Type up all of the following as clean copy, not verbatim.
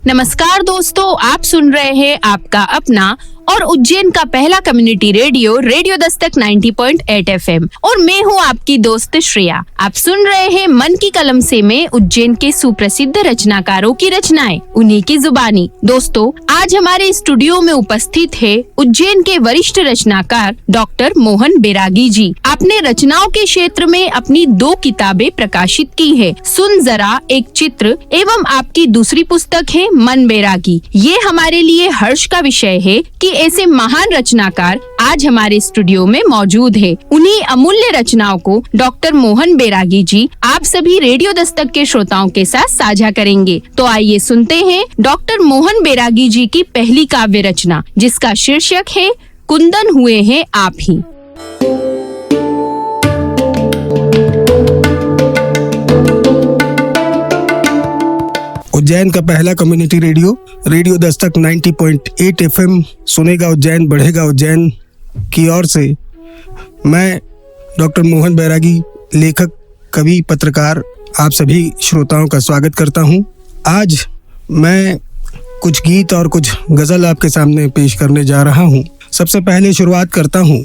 नमस्कार दोस्तों, आप सुन रहे हैं आपका अपना और उज्जैन का पहला community radio radio Dastak 90.8 FM और मैं हूं आपकी दोस्त श्रेया। आप सुन रहे हैं मन की कलम से में उज्जैन के सुप्रसिद्ध रचनाकारों की रचनाएं, उन्हीं की जुबानी। दोस्तों, आज हमारे स्टूडियो में उपस्थित है उज्जैन के वरिष्ठ रचनाकार डॉक्टर मोहन बैरागी जी। आपने रचनाओं के क्षेत्र में अपनी 2 किताबें प्रकाशित की है, सुन जरा एक चित्र एवं आपकी दूसरी पुस्तक है मन बैरागी। ये हमारे लिए हर्ष का विषय है कि ऐसे महान रचनाकार आज हमारे स्टूडियो में मौजूद है। उन्हीं अमूल्य रचनाओं को डॉक्टर मोहन बैरागी जी आप सभी रेडियो दस्तक के श्रोताओं के साथ साझा करेंगे। तो आइए सुनते हैं डॉक्टर मोहन बैरागी जी की पहली काव्य रचना, जिसका शीर्षक है कुंदन हुए हैं आप ही। उज्जैन का पहला community radio radio Dastak 90.8 FM सुनेगा उज्जैन बढ़ेगा उज्जैन की ओर से मैं डॉक्टर मोहन बैरागी, लेखक, कवि, पत्रकार, आप सभी श्रोताओं का स्वागत करता हूं। आज मैं कुछ गीत और कुछ गज़ल आपके सामने पेश करने जा रहा हूं। सबसे पहले शुरुआत करता हूं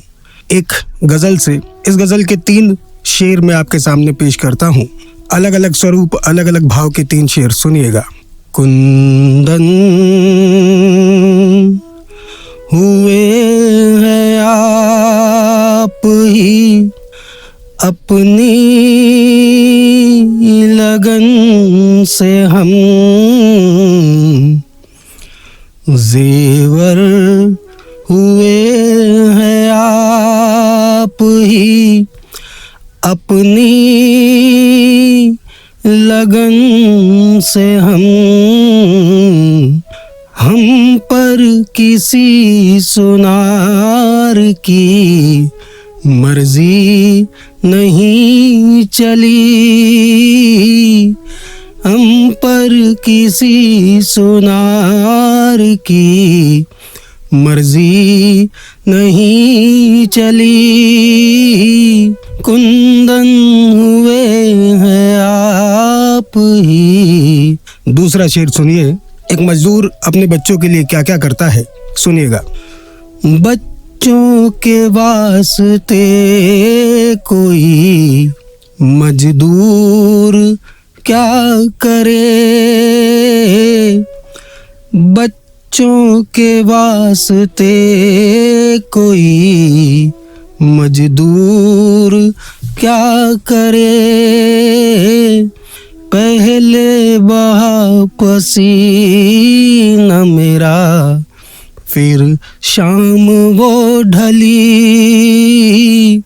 एक गज़ल से। इस गज़ल के 3 शेर मैं आपके सामने पेश करता हूं। अलग अलग स्वरूप, अलग अलग भाव के 3 शेर सुनिएगा। कुंदन हुए हैं आप ही अपनी लगन से हम, जेवर हुए हैं आप ही अपनी लगन से हम पर किसी सुनार की मर्जी नहीं चली, हम पर किसी सुनार की मर्जी नहीं चली। कुंदन हुए हैं आप ही। दूसरा शेर सुनिए। एक मजदूर अपने बच्चों के लिए क्या क्या करता है, सुनिएगा। बच्चों के वास्ते कोई मजदूर क्या करे, बच्चों के वास्ते कोई मजदूर क्या करे। पहले बहा पसीना मेरा, फिर शाम वो ढली,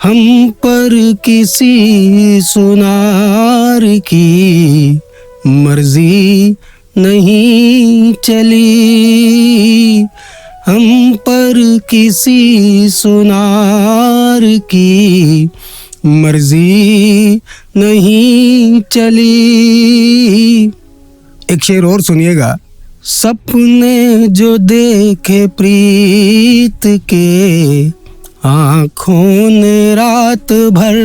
हम पर किसी सुनार की मर्जी नहीं चली, हम पर किसी सुनार की मर्जी नहीं चली। एक शेर और सुनिएगा। सपने जो देखे प्रीत के आँखों ने रात भर,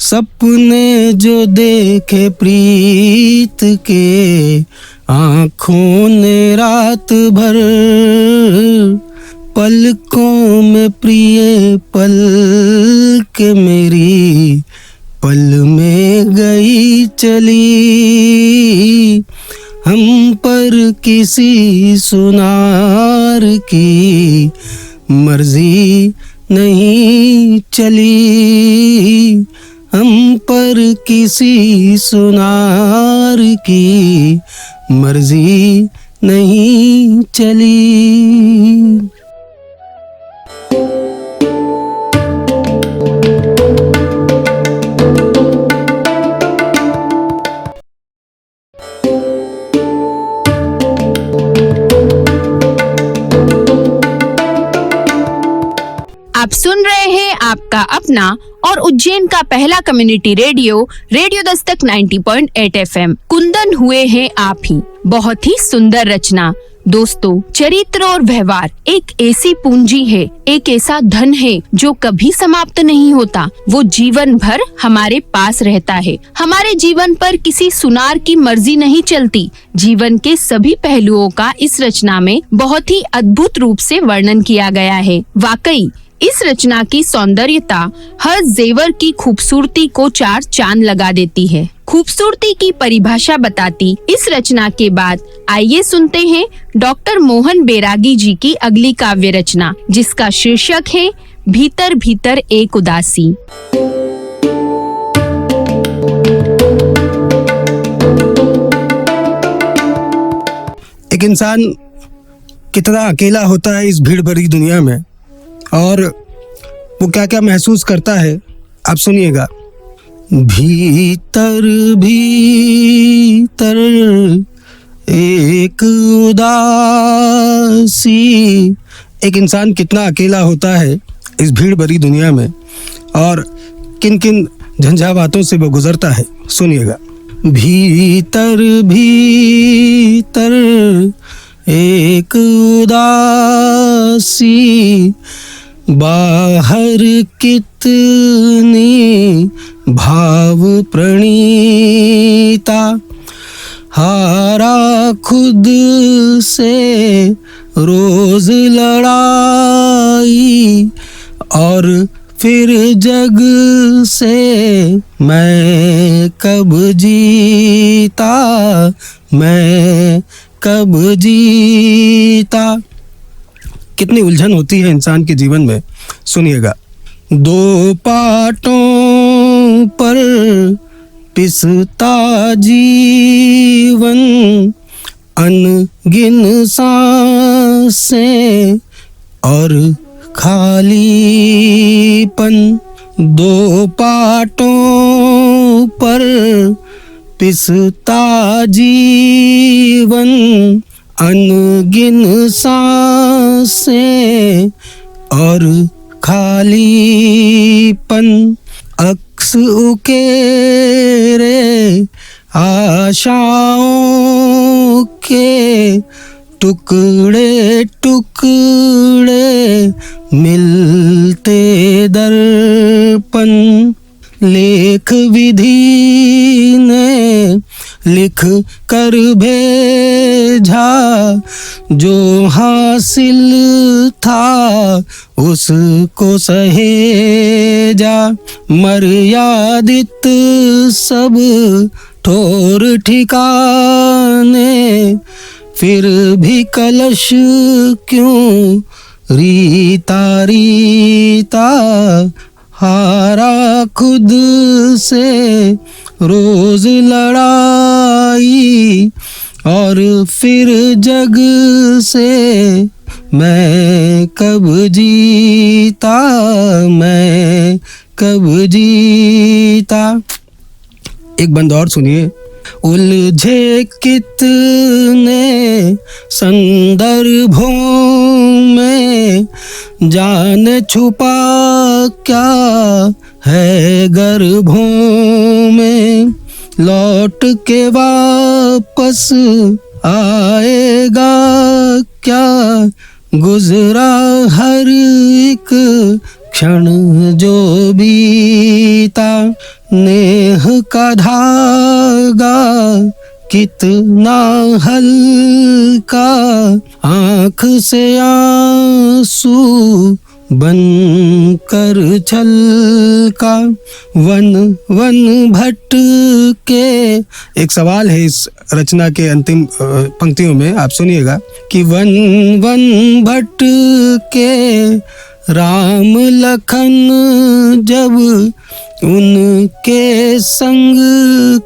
सपने जो देखे प्रीत के आँखों ने रात भर, पलकों में प्रिय पल के मेरी पल में गई चली, हम पर किसी सुनार की मर्जी नहीं चली, हम पर किसी सुनार की मर्जी नहीं चली। आप सुन रहे हैं आपका अपना और उज्जैन का पहला community radio radio Dastak 90.8 FM। Kundan हुए हैं आप ही। बहुत ही सुंदर रचना दोस्तों, चरित्र और व्यवहार एक ऐसी पूंजी है, एक ऐसा धन है जो कभी समाप्त नहीं होता। वो जीवन भर हमारे पास रहता है। हमारे जीवन पर किसी सुनार की मर्जी नहीं चलती। जीवन के सभी पहलुओं का इस रचना में बहुत ही अद्भुत रूप से वर्णन किया गया है। वाकई इस रचना की सौंदर्यता हर जेवर की खूबसूरती को चार चांद लगा देती है। खूबसूरती की परिभाषा बताती इस रचना के बाद आइए सुनते हैं डॉक्टर मोहन बैरागी जी की अगली काव्य रचना, जिसका शीर्षक है भीतर भीतर एक उदासी। एक इंसान कितना अकेला होता है इस भीड़ भरी दुनिया में, और वो क्या क्या महसूस करता है, आप सुनिएगा। भीतर भीतर एक उदासी। एक इंसान कितना अकेला होता है इस भीड़ भरी दुनिया में, और किन किन झंझावातों से वो गुजरता है, सुनिएगा। भीतर भीतर एक उदासी, बाहर कितनी भाव प्रणीता, हारा खुद से रोज लड़ाई, और फिर जग से मैं कब जीता, मैं कब जीता। कितनी उलझन होती है इंसान के जीवन में, सुनिएगा। दो पाटों पर पिसता जीवन, अनगिन सांसें और खालीपन। दो पाटों पर पिसता जीवन, अनगिन सांसें और खालीपन। अक्स उकेरे आशाओं के टुकड़े टुकड़े मिलते दर्पण। लेख विधि ने लिख कर भेजा, जो हासिल था उसको सहेजा। मर्यादित सब ठोर ठिकाने, फिर भी कलश क्यों रीता रीता। हारा खुद से रोज लड़ाई, और फिर जग से मैं कब जीता, मैं कब जीता। एक बंद और सुनिए। उलझे कितने संदर्भों में, जान छुपा क्या है गर्भों में। लौट के वापस आएगा क्या, गुजरा हर एक क्षण जो बीता। नेह का धागा कितना हल्का, आँख से आंसू बन कर छलका। वन वन भटके। एक सवाल है इस रचना के अंतिम पंक्तियों में, आप सुनिएगा कि वन वन भटके राम लखन, जब उनके संग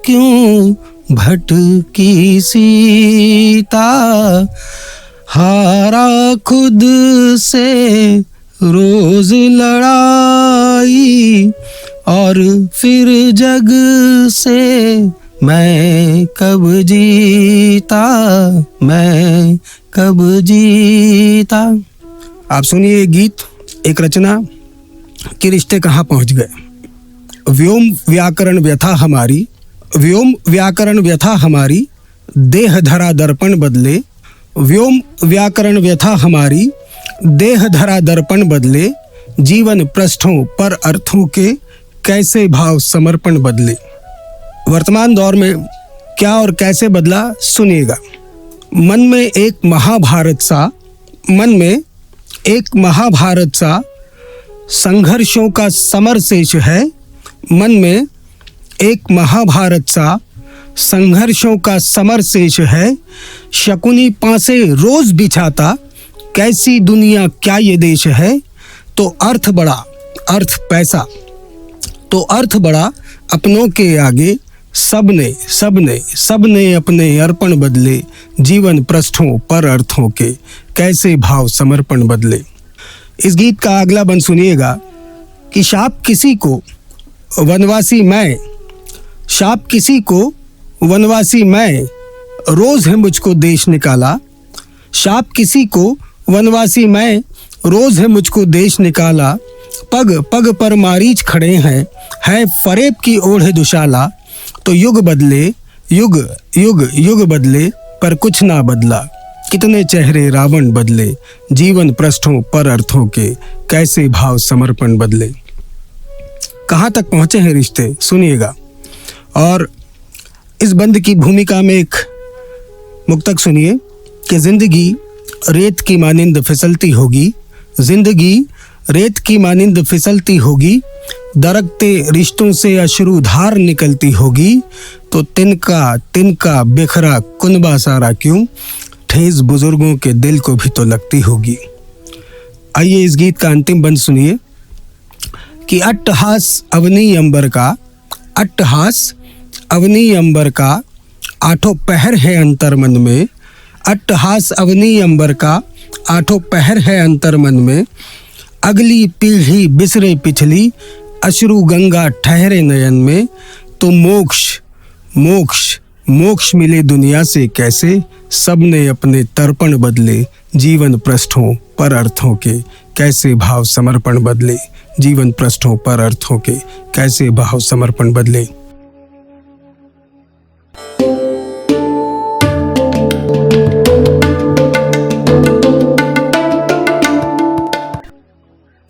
क्यों भटकी सीता। हारा खुद से रोज लड़ाई, और फिर जग से मैं कब जीता, मैं कब जीता। आप सुनिए गीत, एक रचना के रिश्ते कहाँ पहुँच गए। व्योम व्याकरण व्यथा हमारी, व्योम व्याकरण व्यथा हमारी, देह धरा दर्पण बदले, व्योम व्याकरण व्यथा हमारी, देह धरा दर्पण बदले, जीवन पृष्ठों पर अर्थों के कैसे भाव समर्पण बदले। वर्तमान दौर में क्या और कैसे बदला सुनिएगा। मन में एक महाभारत सा संघर्षों का समर शेष है। मन में एक महाभारत सा संघर्षों का समर शेष है। शकुनी पासे रोज बिछाता, कैसी दुनिया क्या ये देश है। तो अर्थ बड़ा, अर्थ पैसा, तो अर्थ बड़ा अपनों के आगे, सबने अपने अर्पण बदले, जीवन पृष्ठों पर अर्थों के कैसे भाव समर्पण बदले। इस गीत का अगला बंद सुनिएगा कि शाप किसी को वनवासी मैं, रोज है मुझको देश निकाला। शाप किसी को वनवासी मैं, रोज है मुझको देश निकाला। पग पग पर मारीच खड़े हैं, है फरेब की ओढ़े दुशाला। तो युग बदले पर कुछ ना बदला, कितने चेहरे रावण बदले, जीवन पृष्ठों पर अर्थों के कैसे भाव समर्पण बदले। कहाँ तक पहुँचे हैं रिश्ते सुनिएगा। और इस बंद की भूमिका में एक मुक्तक सुनिए कि जिंदगी रेत की मानिंद फिसलती होगी, जिंदगी रेत की मानिंद फिसलती होगी, दरकते रिश्तों से अश्रुधार निकलती होगी। तो तिनका बिखरा कुनबा सारा क्यों, ठेस बुजुर्गों के दिल को भी तो लगती होगी। आइए इस गीत का अंतिम बंद सुनिए कि अट्टहास अवनी अंबर का आठों पहर है अंतर मन में। अट्टहास अवनी अंबर का आठों पहर है अंतर मन में। अगली पीढ़ी बिसरे पिछली, अश्रु गंगा ठहरे नयन में। तो मोक्ष मिले दुनिया से कैसे, सबने अपने तर्पण बदले, जीवन पृष्ठों पर अर्थों के कैसे भाव समर्पण बदले, जीवन पृष्ठों पर अर्थों के कैसे भाव समर्पण बदले।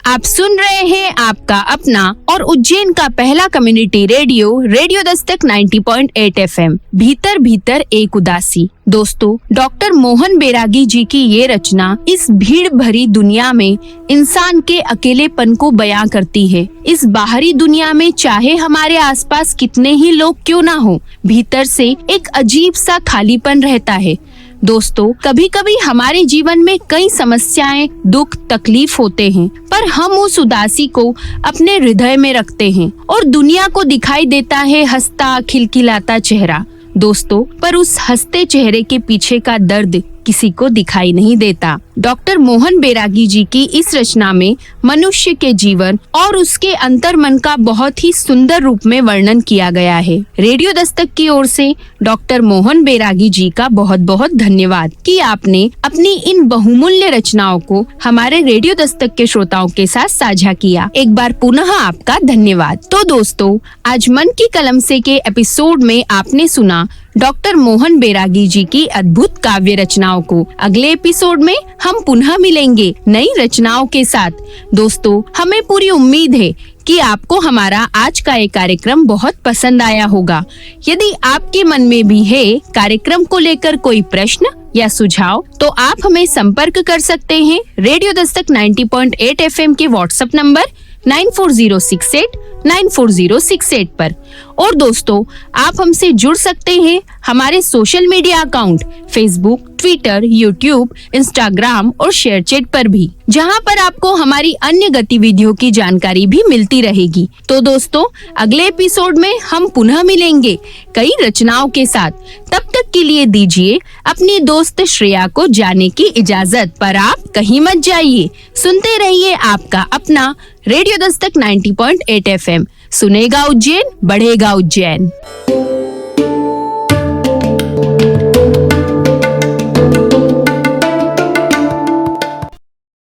आप सुन रहे हैं आपका अपना और उज्जैन का पहला कम्युनिटी रेडियो दस्तक 90.8 FM, भीतर भीतर एक उदासी। दोस्तों, डॉक्टर मोहन बैरागी जी की ये रचना इस भीड़ भरी दुनिया में इंसान के अकेलेपन को बयां करती है। इस बाहरी दुनिया में चाहे हमारे आसपास कितने ही लोग क्यों ना हो, भीतर से एक अजीब सा खालीपन रहता है। दोस्तों, कभी कभी हमारे जीवन में कई समस्याएं, दुख, तकलीफ होते हैं, पर हम उस उदासी को अपने हृदय में रखते हैं और दुनिया को दिखाई देता है हंसता खिलखिलाता चेहरा। दोस्तों, पर उस हंसते चेहरे के पीछे का दर्द किसी को दिखाई नहीं देता। डॉक्टर मोहन बैरागी जी की इस रचना में मनुष्य के जीवन और उसके अंतर्मन का बहुत ही सुंदर रूप में वर्णन किया गया है। रेडियो दस्तक की ओर से डॉक्टर मोहन बैरागी जी का बहुत बहुत धन्यवाद कि आपने अपनी इन बहुमूल्य रचनाओं को हमारे रेडियो दस्तक के श्रोताओं के साथ साझा किया। एक बार पुनः आपका धन्यवाद। तो दोस्तों, आज मन की कलम से के एपिसोड में आपने सुना डॉक्टर मोहन बैरागी जी की अद्भुत काव्य रचनाओं को। अगले एपिसोड में हम पुनः मिलेंगे नई रचनाओं के साथ। दोस्तों, हमें पूरी उम्मीद है कि आपको हमारा आज का ये कार्यक्रम बहुत पसंद आया होगा। यदि आपके मन में भी है कार्यक्रम को लेकर कोई प्रश्न या सुझाव, तो आप हमें संपर्क कर सकते हैं रेडियो दस्तक 90.8 FM के व्हाट्सएप नंबर 9406894068 पर। और दोस्तों, आप हमसे जुड़ सकते हैं हमारे social media account Facebook, Twitter, YouTube, Instagram और शेयरचैट पर भी, जहां पर आपको हमारी अन्य गतिविधियों की जानकारी भी मिलती रहेगी। तो दोस्तों, अगले एपिसोड में हम पुनः मिलेंगे कई रचनाओं के साथ। तब तक के लिए दीजिए अपनी दोस्त श्रेया को जाने की इजाजत, पर आप कहीं मत जाइए। सुनते रहिए आपका अपना रेडियो दस्तक 90.8 FM। सुनेगा उज्जैन, बढ़ेगा उज्जैन।